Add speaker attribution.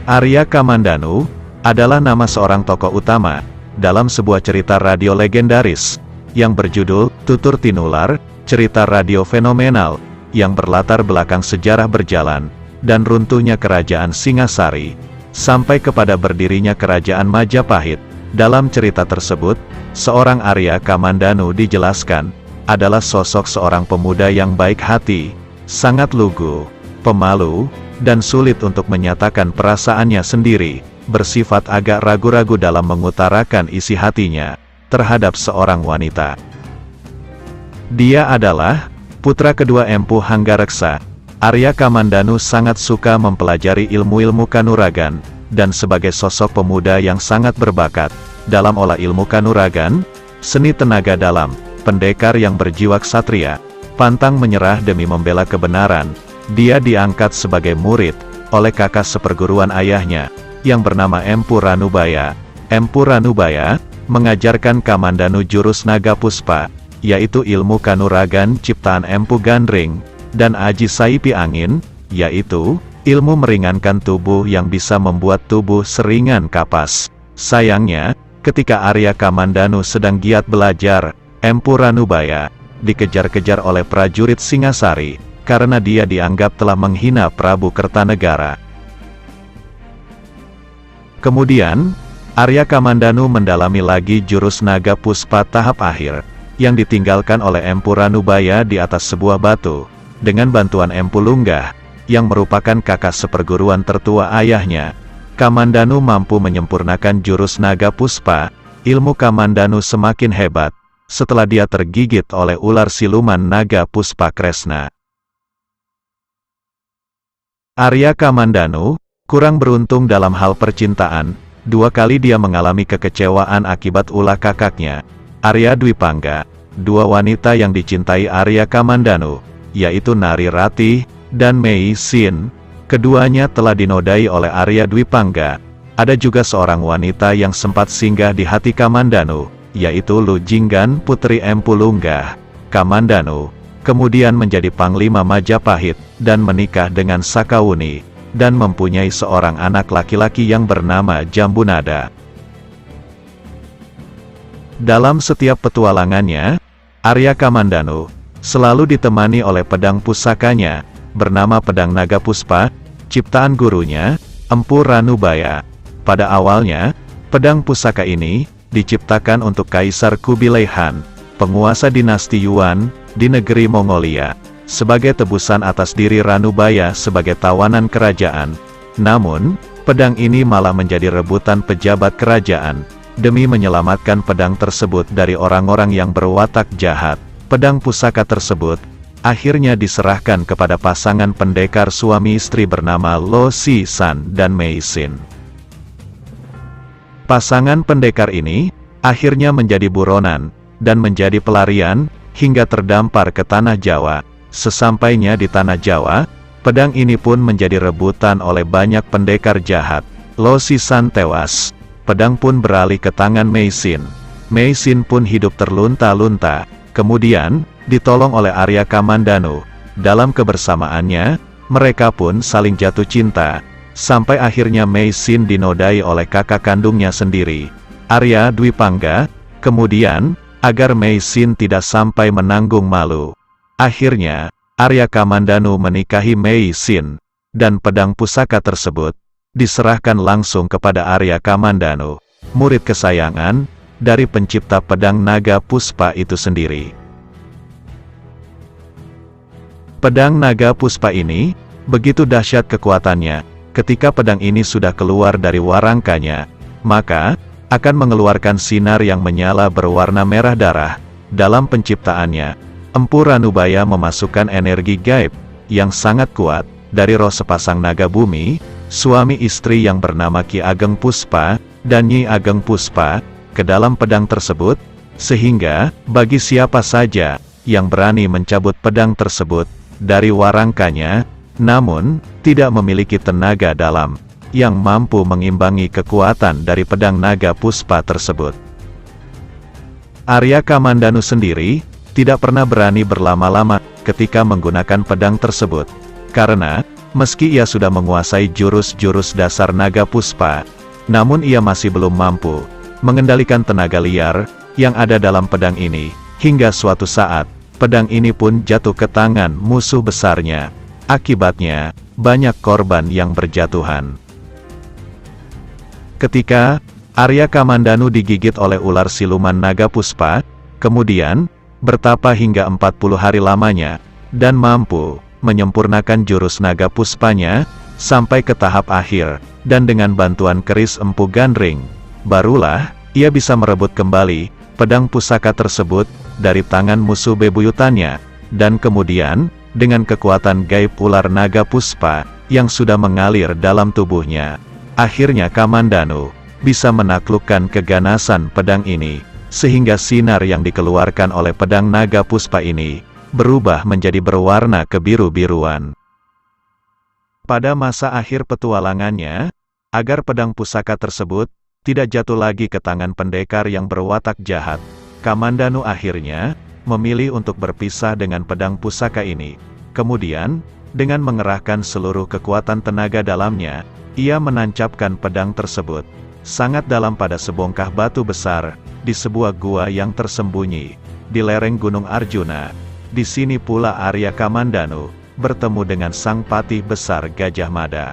Speaker 1: Arya Kamandanu adalah nama seorang tokoh utama dalam sebuah cerita radio legendaris yang berjudul Tutur Tinular, cerita radio fenomenal yang berlatar belakang sejarah berjalan dan runtuhnya kerajaan Singasari sampai kepada berdirinya kerajaan Majapahit. Dalam cerita tersebut, seorang Arya Kamandanu dijelaskan adalah sosok seorang pemuda yang baik hati, sangat lugu, pemalu, dan sulit untuk menyatakan perasaannya sendiri, bersifat agak ragu-ragu dalam mengutarakan isi hatinya terhadap seorang wanita. Dia adalah putra kedua Empu Hanggareksa. Arya Kamandanu sangat suka mempelajari ilmu-ilmu kanuragan, dan sebagai sosok pemuda yang sangat berbakat dalam olah ilmu kanuragan, seni tenaga dalam, pendekar yang berjiwa ksatria, pantang menyerah demi membela kebenaran, dia diangkat sebagai murid oleh kakak seperguruan ayahnya, yang bernama Empu Ranubaya. Empu Ranubaya mengajarkan Kamandanu jurus naga puspa, yaitu ilmu kanuragan ciptaan Empu Gandring, dan aji saipi angin, yaitu ilmu meringankan tubuh yang bisa membuat tubuh seringan kapas. Sayangnya, ketika Arya Kamandanu sedang giat belajar, Empu Ranubaya dikejar-kejar oleh prajurit Singasari, karena dia dianggap telah menghina Prabu Kertanegara. Kemudian, Arya Kamandanu mendalami lagi jurus naga puspa tahap akhir, yang ditinggalkan oleh Empu Ranubaya di atas sebuah batu, dengan bantuan Empu Lunggah, yang merupakan kakak seperguruan tertua ayahnya. Kamandanu mampu menyempurnakan jurus naga puspa. Ilmu Kamandanu semakin hebat setelah dia tergigit oleh ular siluman naga puspa Kresna. Arya Kamandanu kurang beruntung dalam hal percintaan. 2 kali dia mengalami kekecewaan akibat ulah kakaknya, Arya Dwipangga. 2 wanita yang dicintai Arya Kamandanu, yaitu Nari Ratih dan Mei Sin, keduanya telah dinodai oleh Arya Dwipangga. Ada juga seorang wanita yang sempat singgah di hati Kamandanu, yaitu Lu Jinggan, putri Empu Lunggah. Kamandanu kemudian menjadi panglima Majapahit, dan menikah dengan Sakawuni, dan mempunyai seorang anak laki-laki yang bernama Jambunada. Dalam setiap petualangannya, Arya Kamandanu selalu ditemani oleh pedang pusakanya, bernama Pedang Naga Puspa, ciptaan gurunya, Empu Ranubaya. Pada awalnya, pedang pusaka ini diciptakan untuk Kaisar Kubilai Han, penguasa dinasti Yuan di negeri Mongolia, sebagai tebusan atas diri Ranubaya sebagai tawanan kerajaan. Namun, pedang ini malah menjadi rebutan pejabat kerajaan. Demi menyelamatkan pedang tersebut dari orang-orang yang berwatak jahat, pedang pusaka tersebut akhirnya diserahkan kepada pasangan pendekar suami istri bernama Lo Si San dan Mei Sin. Pasangan pendekar ini akhirnya menjadi buronan dan menjadi pelarian hingga terdampar ke tanah Jawa. Sesampainya di tanah Jawa, pedang ini pun menjadi rebutan oleh banyak pendekar jahat. Lo Si San tewas, pedang pun beralih ke tangan Mei Sin. Mei Sin pun hidup terlunta-lunta, kemudian ditolong oleh Arya Kamandanu. Dalam kebersamaannya, mereka pun saling jatuh cinta, sampai akhirnya Mei Sin dinodai oleh kakak kandungnya sendiri, Arya Dwipangga. Kemudian, agar Mei Sin tidak sampai menanggung malu, akhirnya Arya Kamandanu menikahi Mei Sin, dan pedang pusaka tersebut diserahkan langsung kepada Arya Kamandanu, murid kesayangan dari pencipta pedang naga puspa itu sendiri. Pedang naga puspa ini begitu dahsyat kekuatannya. Ketika pedang ini sudah keluar dari warangkanya, maka akan mengeluarkan sinar yang menyala berwarna merah darah. Dalam penciptaannya, Empu Ranubaya memasukkan energi gaib yang sangat kuat dari roh sepasang naga bumi, suami istri yang bernama Ki Ageng Puspa dan Nyi Ageng Puspa, ke dalam pedang tersebut, sehingga bagi siapa saja yang berani mencabut pedang tersebut dari warangkanya, namun tidak memiliki tenaga dalam yang mampu mengimbangi kekuatan dari pedang naga puspa tersebut. Arya Kamandanu sendiri tidak pernah berani berlama-lama ketika menggunakan pedang tersebut, karena Meski ia sudah menguasai jurus-jurus dasar naga puspa, namun ia masih belum mampu mengendalikan tenaga liar yang ada dalam pedang ini, hingga suatu saat, pedang ini pun jatuh ke tangan musuh besarnya. Akibatnya, banyak korban yang berjatuhan. Ketika Arya Kamandanu digigit oleh ular siluman naga puspa, kemudian bertapa hingga 40 hari lamanya, dan mampu menyempurnakan jurus naga puspanya sampai ke tahap akhir, dan dengan bantuan keris empu gandring, barulah ia bisa merebut kembali pedang pusaka tersebut dari tangan musuh bebuyutannya, dan kemudian dengan kekuatan gaib ular naga puspa yang sudah mengalir dalam tubuhnya, akhirnya Kamandanu bisa menaklukkan keganasan pedang ini, sehingga sinar yang dikeluarkan oleh pedang naga puspa ini berubah menjadi berwarna kebiru-biruan. Pada masa akhir petualangannya, agar pedang pusaka tersebut tidak jatuh lagi ke tangan pendekar yang berwatak jahat, Kamandanu akhirnya memilih untuk berpisah dengan pedang pusaka ini. Kemudian, dengan mengerahkan seluruh kekuatan tenaga dalamnya, ia menancapkan pedang tersebut sangat dalam pada sebongkah batu besar, di sebuah gua yang tersembunyi di lereng Gunung Arjuna. Di sini pula Arya Kamandanu bertemu dengan sang patih besar Gajah Mada.